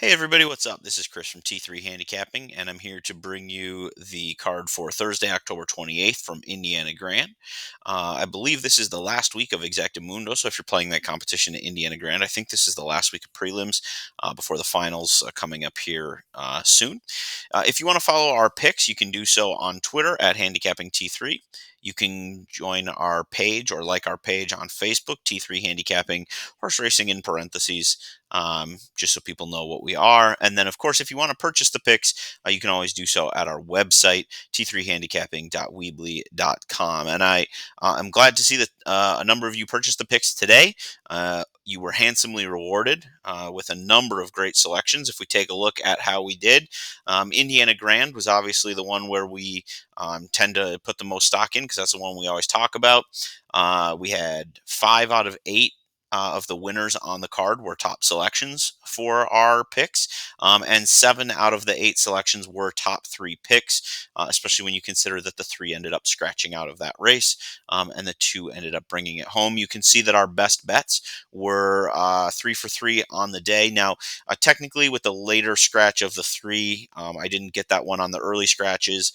Hey everybody, what's up? This is Chris from T3 Handicapping, and I'm here to bring you the card for Thursday, October 28th from Indiana Grand. I believe this is the last week of Exactamundo, so if you're playing that competition at Indiana Grand, I think this is the last week of prelims before the finals coming up here soon. If you want to follow our picks, you can do so on Twitter at Handicapping T3. You can join our page or like our page on Facebook, T3 Handicapping, horse racing in parentheses, just so people know what we are. And then, of course, if you want to purchase the picks, you can always do so at our website, t3handicapping.weebly.com. And I'm glad to see that a number of you purchased the picks today. You were handsomely rewarded with a number of great selections. If we take a look at how we did, Indiana Grand was obviously the one where we tend to put the most stock in because that's the one we always talk about. We had 5 out of 8 of the winners on the card were top selections for our picks, and 7 out of the 8 selections were top 3 picks, especially when you consider that the 3 ended up scratching out of that race, and the 2 ended up bringing it home. You can see that our best bets were 3 for 3 on the day. Now, technically, with the later scratch of the 3, I didn't get that one on the early scratches.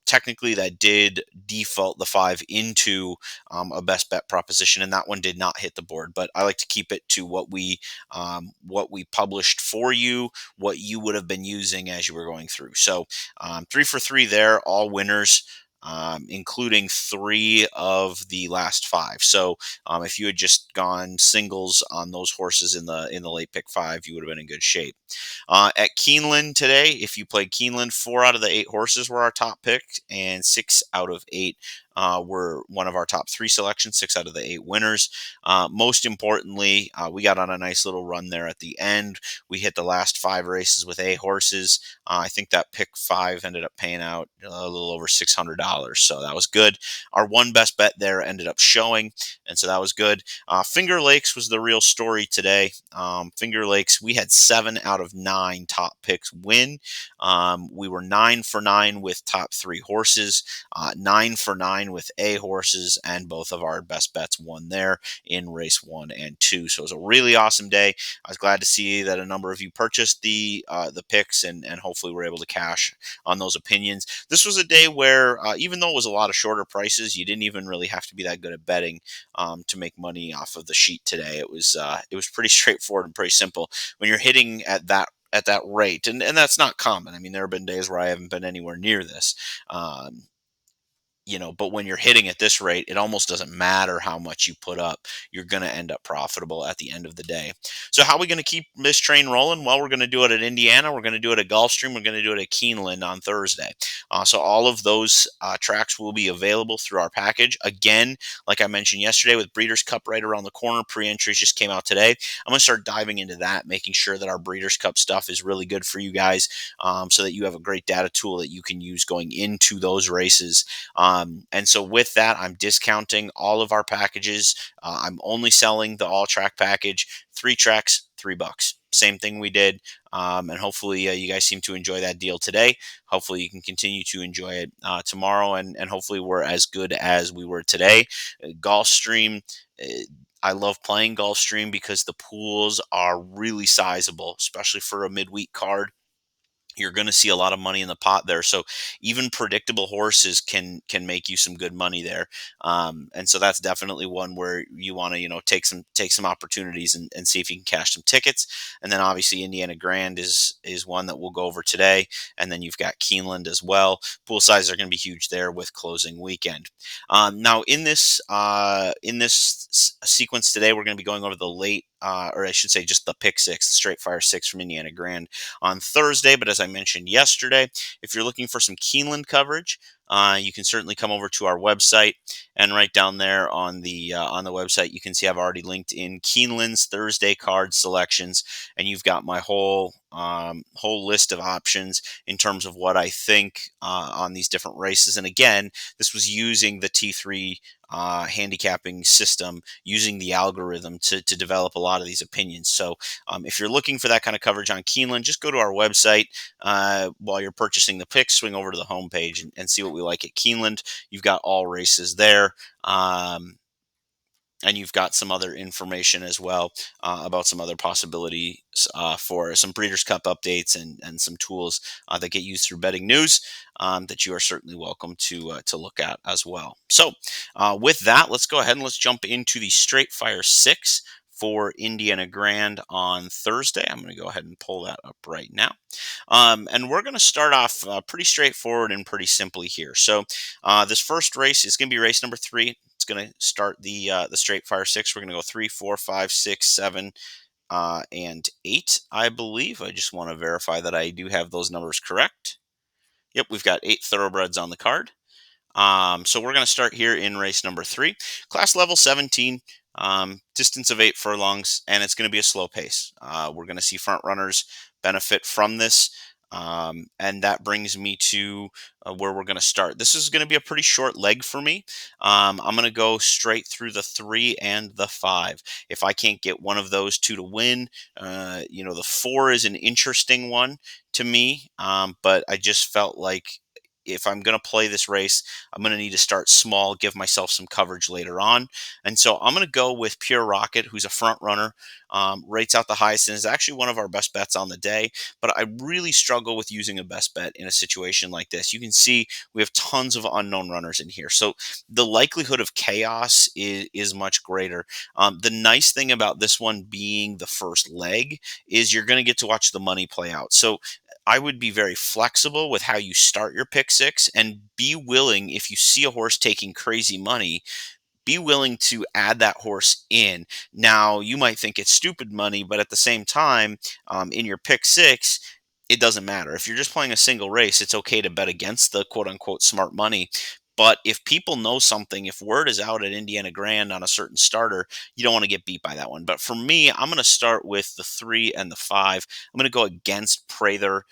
Technically, that did default the 5 into a best bet proposition, and that one did not hit the board. But I like to keep it to what we published for you, what you would have been using as you were going through. So 3 for 3 there, all winners. Including 3 of the last 5. So if you had just gone singles on those horses in the late pick 5, you would have been in good shape. At Keeneland today, if you played Keeneland, 4 out of the 8 horses were our top pick, and 6 out of 8 were one of our top 3 selections, 6 out of the 8 winners. Most importantly, we got on a nice little run there at the end. We hit the last 5 races with A horses. I think that pick 5 ended up paying out a little over $600. So that was good. Our one best bet there ended up showing, and so that was good. Finger Lakes was the real story today. Finger Lakes, we had 7 out of 9 top picks win. We were 9 for 9 with top 3 horses, 9 for 9 with A horses, and both of our best bets won there in race 1 and 2. So it was a really awesome day. I was glad to see that a number of you purchased the picks, and hopefully we're able to cash on those opinions. This was a day where even though it was a lot of shorter prices, you didn't even really have to be that good at betting to make money off of the sheet today. It was pretty straightforward and pretty simple when you're hitting at that rate, and that's not common. I mean, there have been days where I haven't been anywhere near this. Um, but when you're hitting at this rate, it almost doesn't matter how much you put up. You're going to end up profitable at the end of the day. So how are we going to keep this train rolling? Well, we're going to do it at Indiana. We're going to do it at Gulfstream. We're going to do it at Keeneland on Thursday. So all of those tracks will be available through our package. Again, like I mentioned yesterday, with Breeders' Cup right around the corner, pre-entries just came out today. I'm going to start diving into that, making sure that our Breeders' Cup stuff is really good for you guys, so that you have a great data tool that you can use going into those races. And so with that, I'm discounting all of our packages. I'm only selling the all track package, 3 tracks, $3. Same thing we did. And hopefully you guys seem to enjoy that deal today. Hopefully you can continue to enjoy it tomorrow, and hopefully we're as good as we were today. Gulfstream, I love playing Gulfstream because the pools are really sizable, especially for a midweek card. You're going to see a lot of money in the pot there. So even predictable horses can make you some good money there. And so that's definitely one where you want to take some opportunities and see if you can cash some tickets. And then obviously Indiana Grand is one that we'll go over today. And then you've got Keeneland as well. Pool sizes are going to be huge there with closing weekend. Now in this sequence today, we're going to be going over the late, or I should say, just the pick 6, the straight fire 6 from Indiana Grand on Thursday. But as I mentioned yesterday, if you're looking for some Keeneland coverage, you can certainly come over to our website, and right down there on the website, you can see I've already linked in Keeneland's Thursday card selections, and you've got my whole list of options in terms of what I think on these different races. And again, this was using the T3 handicapping system, using the algorithm to develop a lot of these opinions. So if you're looking for that kind of coverage on Keeneland, just go to our website while you're purchasing the picks, swing over to the homepage and see what we like at Keeneland. You've got all races there. and you've got some other information as well about some other possibilities for some Breeders' Cup updates and some tools that get used through betting news that you are certainly welcome to look at as well. So, with that, let's go ahead and let's jump into the Straight Fire 6 for Indiana Grand on Thursday. I'm going to go ahead and pull that up right now. And we're going to start off pretty straightforward and pretty simply here. So this first race is going to be race number 3. It's going to start the Straight Fire 6. We're going to go 3, 4, 5, 6, 7, and 8, I believe. I just want to verify that I do have those numbers correct. Yep, we've got 8 thoroughbreds on the card. So we're going to start here in race number 3, class level 17, distance of 8 furlongs, and it's going to be a slow pace. We're going to see front runners benefit from this. And that brings me to where we're going to start. This is going to be a pretty short leg for me. I'm going to go straight through the 3 and the 5. If I can't get one of those two to win, the 4 is an interesting one to me, but I just felt like if I'm going to play this race, I'm going to need to start small, give myself some coverage later on. And so I'm going to go with Pure Rocket, who's a front runner, rates out the highest, and is actually one of our best bets on the day. But I really struggle with using a best bet in a situation like this. You can see we have tons of unknown runners in here. So the likelihood of chaos is much greater. The nice thing about this one being the first leg is you're going to get to watch the money play out. So I would be very flexible with how you start your pick 6 and be willing, if you see a horse taking crazy money, be willing to add that horse in. Now, you might think it's stupid money, but at the same time, in your pick 6, it doesn't matter. If you're just playing a single race, it's okay to bet against the quote unquote smart money. But if people know something, if word is out at Indiana Grand on a certain starter, you don't want to get beat by that one. But for me, I'm going to start with the 3 and the 5. I'm going to go against Prather.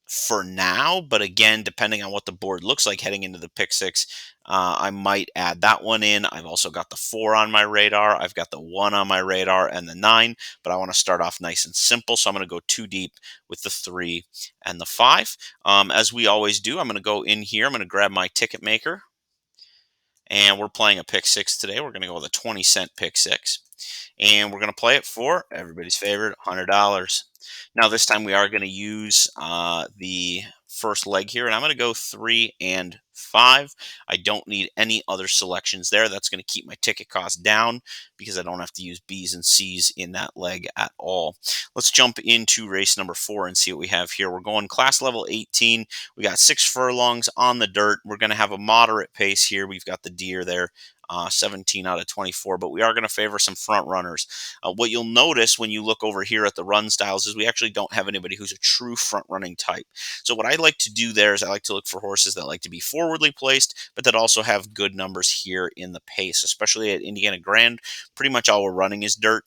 For now, but again, depending on what the board looks like heading into the pick 6, I might add that one in. I've also got the 4 on my radar. I've got the 1 on my radar and the 9, but I want to start off nice and simple. So I'm going to go too deep with the 3 and the 5. As we always do, I'm going to go in here. I'm going to grab my ticket maker, and we're playing a pick 6 today. We're going to go with a 20-cent pick 6. And we're going to play it for everybody's favorite $100. Now, this time we are going to use the first leg here, and I'm going to go 3 and 5. I don't need any other selections there. That's going to keep my ticket cost down because I don't have to use B's and C's in that leg at all. Let's jump into race number 4 and see what we have here. We're going class level 18. We got 6 furlongs on the dirt. We're going to have a moderate pace here. We've got the deer there. 17 out of 24, but we are going to favor some front runners. What you'll notice when you look over here at the run styles is we actually don't have anybody who's a true front running type. So what I like to do there is I like to look for horses that like to be forwardly placed, but that also have good numbers here in the pace, especially at Indiana Grand. Pretty much all we're running is dirt.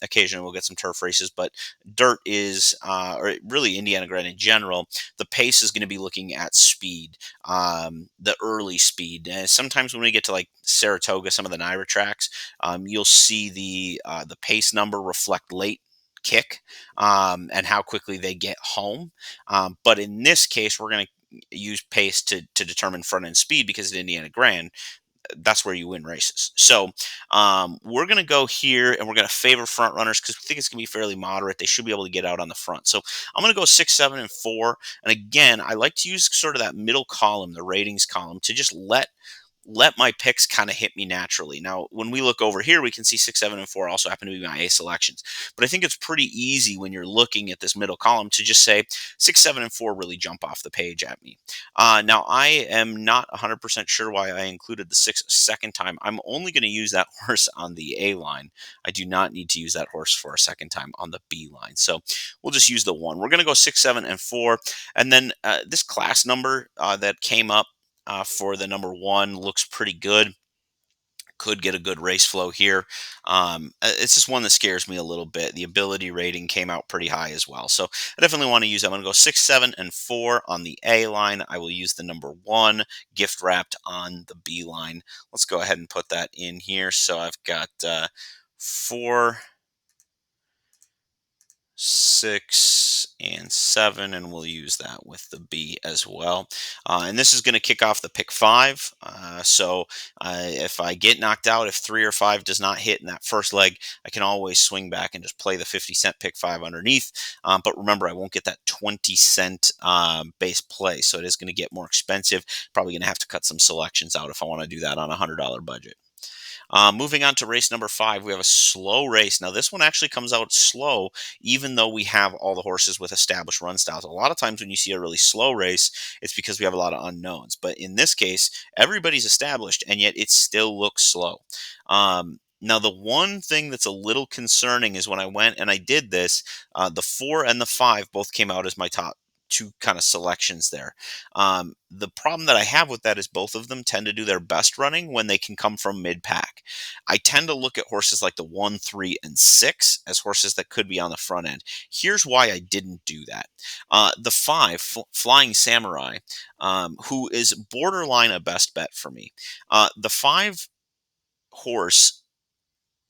Occasionally we'll get some turf races, but dirt is, or really Indiana Grand in general, the pace is going to be looking at speed, the early speed. And sometimes when we get to like Saratoga, some of the Naira tracks, you'll see the pace number reflect late kick and how quickly they get home. But in this case, we're going to use pace to determine front end speed because at Indiana Grand, that's where you win races. So we're going to go here and we're going to favor front runners because we think it's going to be fairly moderate. They should be able to get out on the front. So I'm going to go 6, 7, and 4. And again, I like to use sort of that middle column, the ratings column, to just let my picks kind of hit me naturally. Now, when we look over here, we can see 6, 7, and 4 also happen to be my A selections. But I think it's pretty easy when you're looking at this middle column to just say 6, 7, and 4 really jump off the page at me. Now, I am not 100% sure why I included the 6 a second time. I'm only going to use that horse on the A line. I do not need to use that horse for a second time on the B line. So we'll just use the 1. We're going to go 6, 7, and 4. And then this class number that came up for the number 1 looks pretty good. Could get a good race flow here. It's just one that scares me a little bit. The ability rating came out pretty high as well. So I definitely want to use, I'm going to go 6, 7, and 4 on the A line. I will use the number 1 gift wrapped on the B line. Let's go ahead and put that in here. So I've got 4, 6, and 7, and we'll use that with the B as well. And this is going to kick off the pick 5. If I get knocked out, if 3 or 5 does not hit in that first leg, I can always swing back and just play the 50-cent pick 5 underneath. But remember, I won't get that 20-cent base play, so it is going to get more expensive. Probably going to have to cut some selections out if I want to do that on a $100 budget. Moving on to race number 5, we have a slow race. Now, this one actually comes out slow, even though we have all the horses with established run styles. A lot of times when you see a really slow race, it's because we have a lot of unknowns. But in this case, everybody's established, and yet it still looks slow. Now, the one thing that's a little concerning is when I went and I did this, the 4 and the 5 both came out as my top two kind of selections there. The problem that I have with that is both of them tend to do their best running when they can come from mid pack. I tend to look at horses like the 1, 3, and 6 as horses that could be on the front end. Here's why I didn't do that. The 5, Flying Samurai, who is borderline a best bet for me. The 5 horse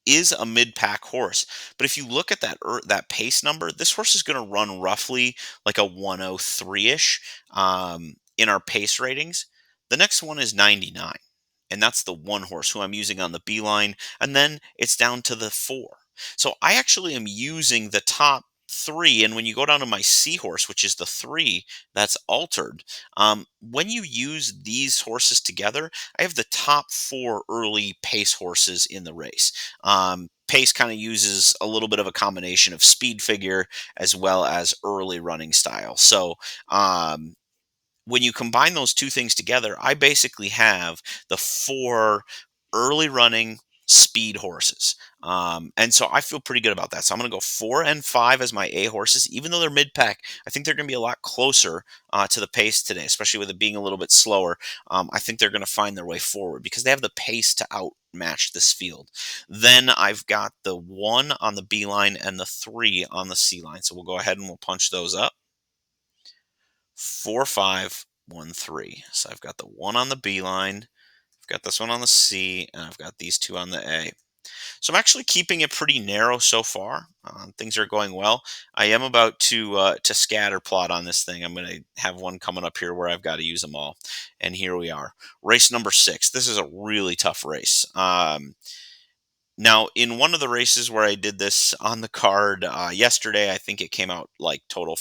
is a mid-pack horse. But if you look at that pace number, this horse is going to run roughly like a 103-ish in our pace ratings. The next one is 99, and that's the one horse who I'm using on the beeline, and then it's down to the 4. So I actually am using the top 3, and when you go down to my seahorse, which is the 3 that's altered, when you use these horses together, I have the top 4 early pace horses in the race. Pace kind of uses a little bit of a combination of speed figure as well as early running style. So when you combine those two things together, I basically have the 4 early running speed horses. And so I feel pretty good about that. So I'm going to go 4 and 5 as my A horses, even though they're mid pack. I think they're going to be a lot closer to the pace today, especially with it being a little bit slower. I think they're going to find their way forward because they have the pace to outmatch this field. Then I've got the 1 on the B line and the 3 on the C line. So we'll go ahead and we'll punch those up. 4, 5, 1, 3. So I've got the 1 on the B line, I've got this one on the C, and I've got these 2 on the A. So I'm actually keeping it pretty narrow so far. Things are going well. I am about to scatter plot on this thing. I'm going to have one coming up here where I've got to use them all. And here we are. Race number 6. This is a really tough race. Now, in one of the races where I did this on the card yesterday, I think it came out like total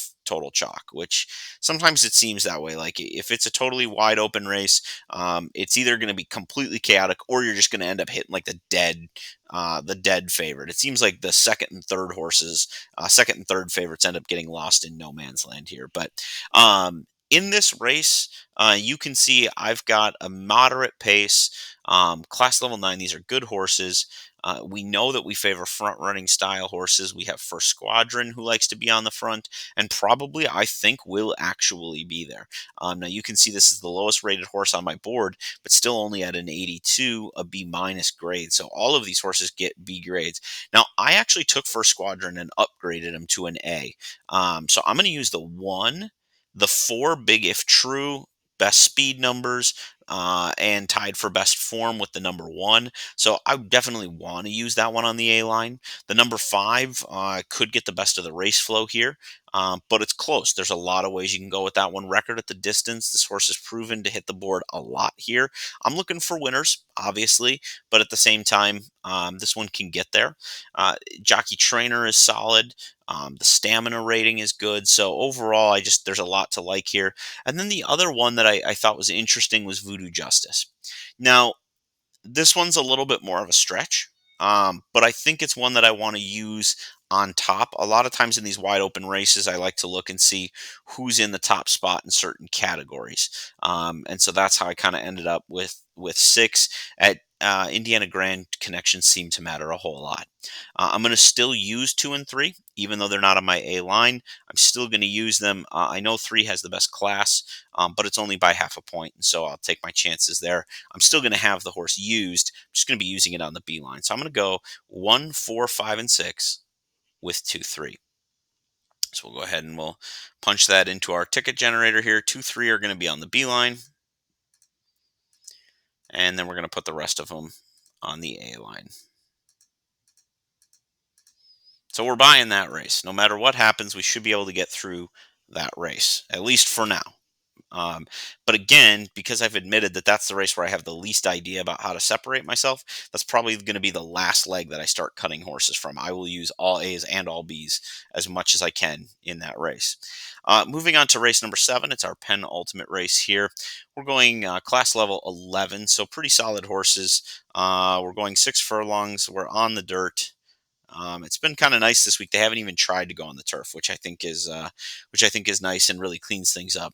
chalk, which sometimes it seems that way. Like if it's a totally wide open race, it's either going to be completely chaotic or you're just going to end up hitting like the dead favorite. It seems like the second and third favorites end up getting lost in no man's land here. But in this race, you can see I've got a moderate pace, class level 9. These are good horses. We know that we favor front running style horses. We have First Squadron who likes to be on the front and probably I think will actually be there. Now you can see this is the lowest rated horse on my board, but still only at an 82, a B minus grade. So all of these horses get B grades. Now I actually took First Squadron and upgraded him to an A. So I'm going to use the 1, the 4 big if true, best speed numbers, and tied for best form with the number 1. So I definitely want to use that one on the A line. The number 5 could get the best of the race flow here, but it's close. There's a lot of ways you can go with that one. Record at the distance. This horse has proven to hit the board a lot here. I'm looking for winners, obviously, but at the same time, this one can get there. Jockey trainer is solid. The stamina rating is good. So overall, there's a lot to like here. And then the other one that I thought was interesting was Voodoo Justice. Now, this one's a little bit more of a stretch, but I think it's one that I want to use on top. A lot of times in these wide open races, I like to look and see who's in the top spot in certain categories, and so that's how I kind of ended up with 6 at. Indiana Grand connections seem to matter a whole lot. I'm going to still use 2 and 3, even though they're not on my A line. I'm still going to use them. I know 3 has the best class, but it's only by half a point, and so I'll take my chances there. I'm still going to have the horse used. I'm just going to be using it on the B line. So I'm going to go 1, 4, 5, and 6 with 2, 3. So we'll go ahead and we'll punch that into our ticket generator here. 2, 3 are going to be on the B line. And then we're going to put the rest of them on the A line. So we're buying that race. No matter what happens, we should be able to get through that race, at least for now. Um, but again, because I've admitted that that's the race where I have the least idea about how to separate myself, that's probably going to be the last leg that I start cutting horses from. I will use all A's and all B's as much as I can in that race. Moving on to race number 7, it's our penultimate race here. We're going class level 11, so pretty solid horses. We're going 6 furlongs. We're on the dirt. It's been kind of nice this week. They haven't even tried to go on the turf, which I think is nice and really cleans things up.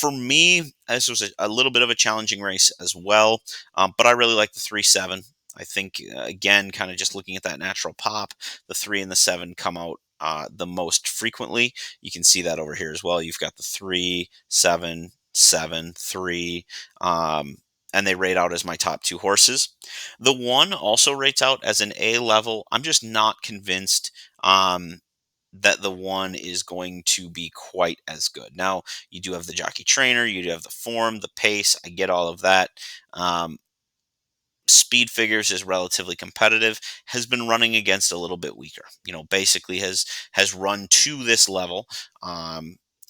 For me, this was a little bit of a challenging race as well, but I really like the 3-7. I think again, kind of just looking at that natural pop, the 3 and the 7 come out the most frequently. You can see that over here as well. You've got the 3, 7, 7, 3. And they rate out as my top 2 horses. The 1 also rates out as an A level. I'm just not convinced that the 1 is going to be quite as good. Now, you do have the jockey trainer, you do have the form, the pace. I get all of that. Um, Speed figures is relatively competitive, has been running against a little bit weaker, basically has run to this level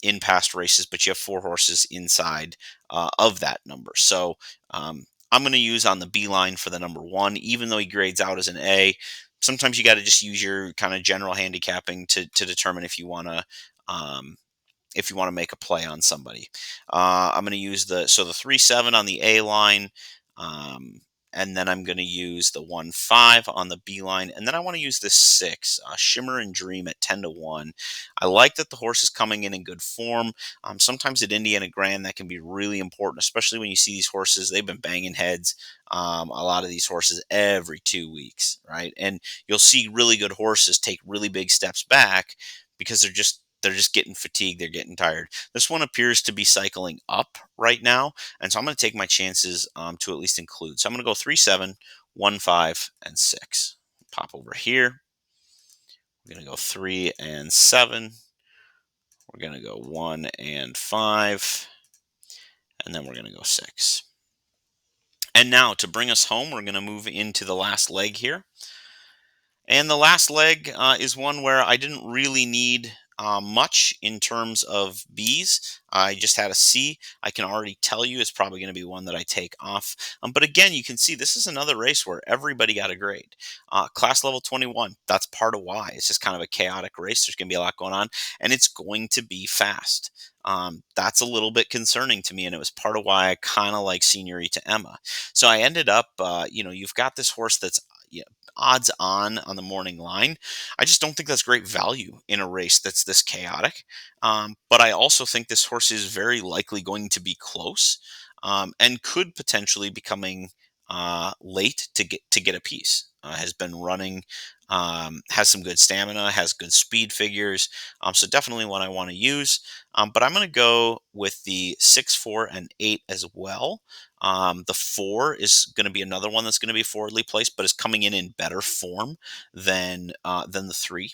in past races, but you have 4 horses inside of that number. So I'm going to use on the B line for the number 1, even though he grades out as an A. Sometimes you got to just use your kind of general handicapping to determine um, if you want to make a play on somebody. I'm going to use the 3-7 on the A line, um, and then I'm going to use the 1-5 on the B line, and then I want to use this 6, Shimmer and Dream at 10-1. I like that the horse is coming in good form. Sometimes at Indiana Grand that can be really important, especially when you see these horses. They've been banging heads. A lot of these horses every 2 weeks, right? And you'll see really good horses take really big steps back because they're just getting fatigued. They're getting tired. This one appears to be cycling up right now. And so I'm going to take my chances to at least include. So I'm going to go 3-7, 1-5, and 6. Pop over here. We're going to go 3 and 7. We're going to go 1 and 5. And then we're going to go 6. And now to bring us home, we're going to move into the last leg here. And the last leg is one where I didn't really need much in terms of B's. I just had a C. I can already tell you it's probably going to be one that I take off. But again, you can see this is another race where everybody got a grade. Class level 21, that's part of why. It's just kind of a chaotic race. There's going to be a lot going on, and it's going to be fast. That's a little bit concerning to me, and it was part of why I kind of like Senorita Emma. So I ended up, you've got this horse that's odds on the morning line. I just don't think that's great value in a race that's this chaotic. But I also think this horse is very likely going to be close and could potentially be coming late to get a piece. Has been running, has some good stamina, has good speed figures. So definitely one I want to use. But I'm going to go with the 6, 4, and 8 as well. The 4 is going to be another one that's going to be forwardly placed, but is coming in better form than the 3,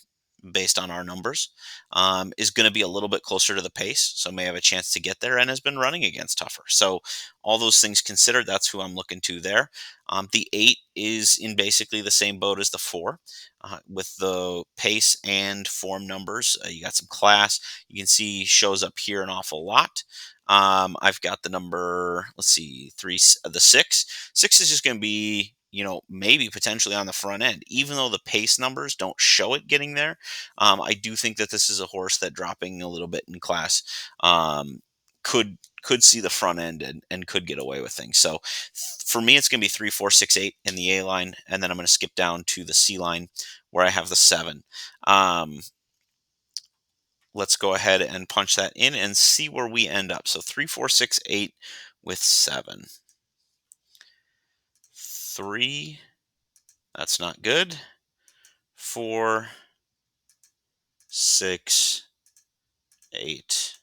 based on our numbers. Is going to be a little bit closer to the pace, so may have a chance to get there, and has been running against tougher. So all those things considered, that's who I'm looking to there. The 8 is in basically the same boat as the 4, with the pace and form numbers. You got some class. You can see shows up here an awful lot. I've got the number, let's see, 3, the 6. 6 is just going to be, maybe potentially on the front end, even though the pace numbers don't show it getting there. I do think that this is a horse that dropping a little bit in class could see the front end and could get away with things. So for me, it's going to be 3, 4, 6, 8 in the A line, and then I'm going to skip down to the C line where I have the 7. Let's go ahead and punch that in and see where we end up. So 3, 4, 6, 8 with 7. 3, that's not good. 4, 6, 8,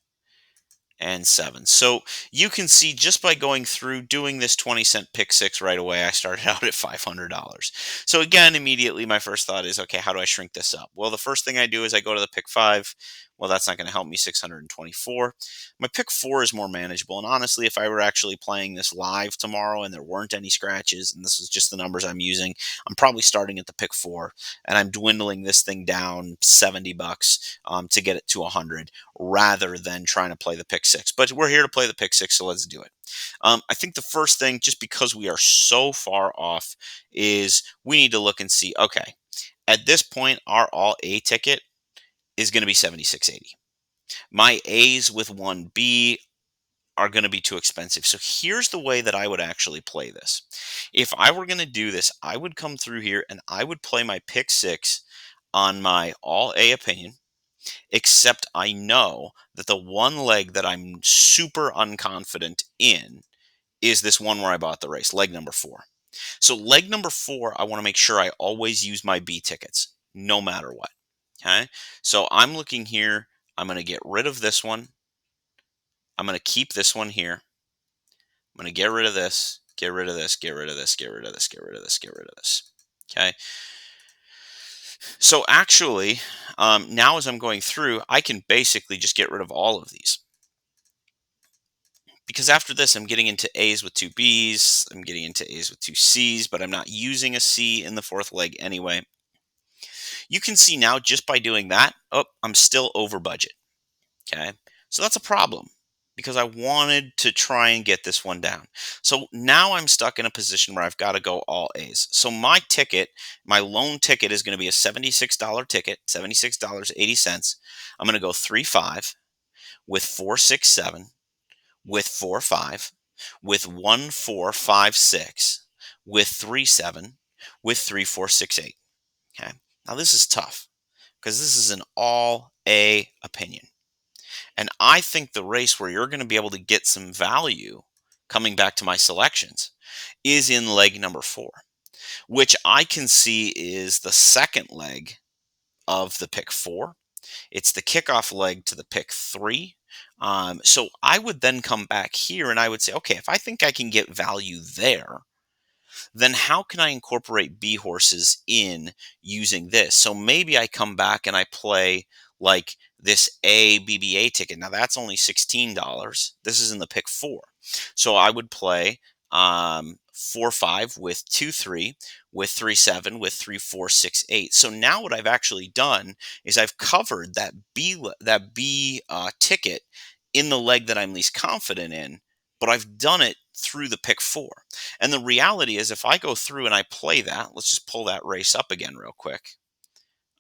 and 7. So you can see just by going through doing this 20-cent pick 6 right away, I started out at $500. So again, immediately my first thought is, okay, how do I shrink this up? Well, the first thing I do is I go to the pick 5, Well, that's not going to help me. 624. My pick four is more manageable. And honestly, if I were actually playing this live tomorrow and there weren't any scratches, and this is just the numbers I'm using, I'm probably starting at the pick four, and I'm dwindling this thing down $70 to get it to 100 rather than trying to play the pick six. But we're here to play the pick six, so let's do it. I think the first thing, just because we are so far off, is we need to look and see, okay, at this point, our all A ticket is going to be 76.80. My A's with 1B are going to be too expensive. So here's the way that I would actually play this. If I were going to do this, I would come through here and I would play my pick six on my all A opinion, except I know that the one leg that I'm super unconfident in is this one where I bought the race, leg number four. So leg number four, I want to make sure I always use my B tickets, no matter what. Okay. So I'm looking here. I'm going to get rid of this one. I'm going to keep this one here. I'm going to get rid of this, get rid of this, get rid of this, get rid of this, get rid of this, get rid of this. Okay. So actually, now as I'm going through, I can basically just get rid of all of these. Because after this, I'm getting into A's with two B's. I'm getting into A's with two C's, but I'm not using a C in the fourth leg anyway. You can see now just by doing that, oh, I'm still over budget. Okay. So that's a problem because I wanted to try and get this one down. So now I'm stuck in a position where I've got to go all A's. So my ticket, my lone ticket is going to be a $76 ticket, $76.80. I'm going to go 3-5 with 4-6-7 with 4-5 with 1-4-5-6 with 3-7 with 3-4-6-8. Okay. Now this is tough because this is an all A opinion. And I think the race where you're going to be able to get some value, coming back to my selections, is in leg number four, which I can see is the second leg of the pick four. It's the kickoff leg to the pick three. So I would then come back here and I would say, okay, if I think I can get value there, then how can I incorporate B horses in using this? So maybe I come back and I play like this A BBA ticket. Now that's only $16. This is in the pick four. So I would play 4-5 with 2-3 with 3-7 with 3-4-6-8. So now what I've actually done is I've covered that B ticket in the leg that I'm least confident in, but I've done it through the pick four. And the reality is, if I go through and I play that, let's just pull that race up again real quick.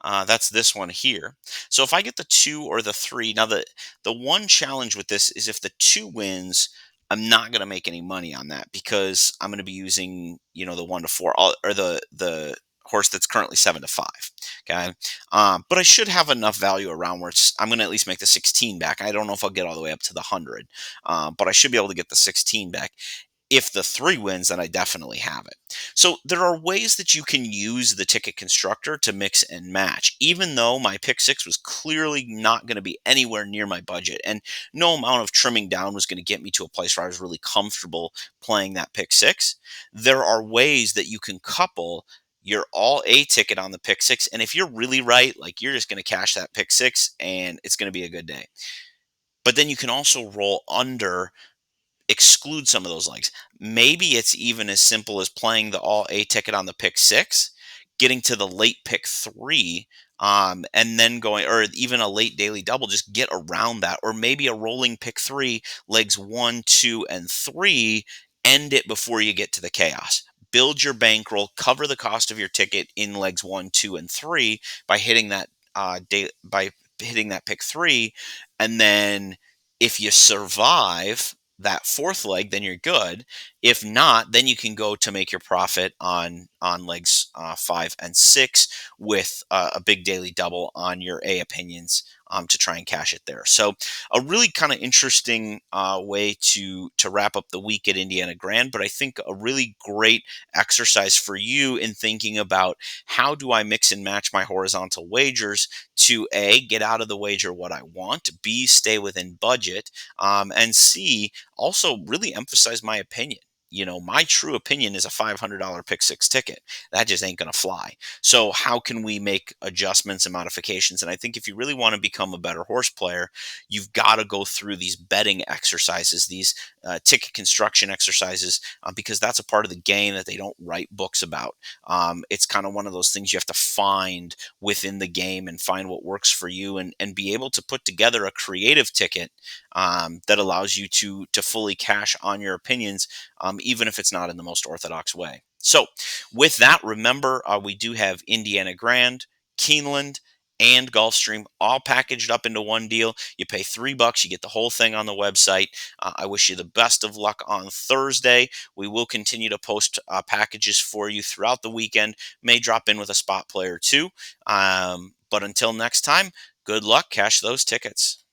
That's this one here. So if I get the 2 or the 3, now the one challenge with this is if the 2 wins, I'm not going to make any money on that because I'm going to be using, the 1-4 or the horse that's currently 7-5. Okay. But I should have enough value around where I'm going to at least make the 16 back. I don't know if I'll get all the way up to the 100, but I should be able to get the 16 back. If the 3 wins, then I definitely have it. So there are ways that you can use the ticket constructor to mix and match, even though my pick 6 was clearly not going to be anywhere near my budget. And no amount of trimming down was going to get me to a place where I was really comfortable playing that pick 6. There are ways that you can couple your all A ticket on the pick 6. And if you're really right, like you're just going to cash that pick 6 and it's going to be a good day. But then you can also roll under, exclude some of those legs. Maybe it's even as simple as playing the all A ticket on the pick 6, getting to the late pick 3, and then going, or even a late daily double, just get around that. Or maybe a rolling pick 3, legs 1, 2, and 3, end it before you get to the chaos. Build your bankroll, cover the cost of your ticket in legs 1, 2, and 3 by hitting that by hitting that pick 3, and then if you survive that fourth leg, then you're good. If not, then you can go to make your profit on legs 5 and 6 with a big daily double on your A opinions to try and cash it there. So a really kind of interesting way to wrap up the week at Indiana Grand, but I think a really great exercise for you in thinking about how do I mix and match my horizontal wagers to A, get out of the wager what I want, B, stay within budget, and C, also really emphasize my opinion. my true opinion is a $500 pick six ticket. That just ain't going to fly. So, how can we make adjustments and modifications? And I think if you really want to become a better horse player, you've got to go through these betting exercises, these ticket construction exercises, because that's a part of the game that they don't write books about. It's kind of one of those things you have to find within the game and find what works for you, and be able to put together a creative ticket that allows you to fully cash on your opinions, even if it's not in the most orthodox way. So, with that, remember we do have Indiana Grand, Keeneland, and Gulfstream all packaged up into one deal. You pay $3, you get the whole thing on the website. I wish you the best of luck on Thursday. We will continue to post packages for you throughout the weekend. May drop in with a spot player too. But until next time, good luck. Cash those tickets.